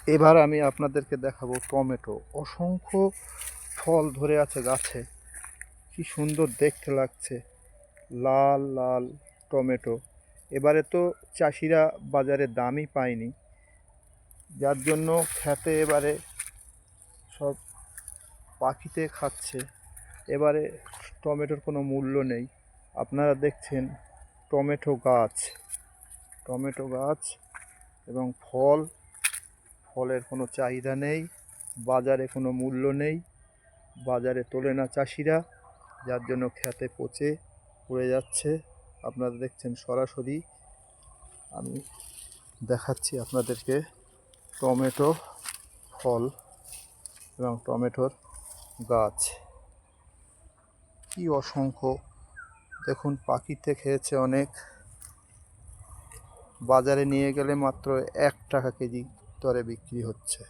এবার আমি আপনাদেরকে দেখাবো টমেটো। অসংখ্য ফল ধরে আছে গাছে, কি সুন্দর দেখতে লাগছে, লাল লাল টমেটো। এবারে তো চাষিরা বাজারে দামই পায়নি, যার জন্য খেতে এবারে সব পাখিতে খাচ্ছে। এবারে টমেটোর কোনো মূল্য নেই। আপনারা দেখছেন টমেটো গাছ, টমেটো গাছ এবং ফলের কোনো চাহিদা নেই, বাজারে কোনো মূল্য নেই, বাজারে তোলে না চাষিরা, যার জন্য খেতে পচে পড়ে যাচ্ছে। আপনারা দেখছেন সরাসরি আমি দেখাচ্ছি আপনাদেরকে টমেটো ফল এবং টমেটোর গাছ, কি অসংখ্য। দেখুন পাখিতে খেয়েছে অনেক। বাজারে নিয়ে গেলে মাত্র 1 টাকা কেজি দরে বিক্রি হচ্ছে।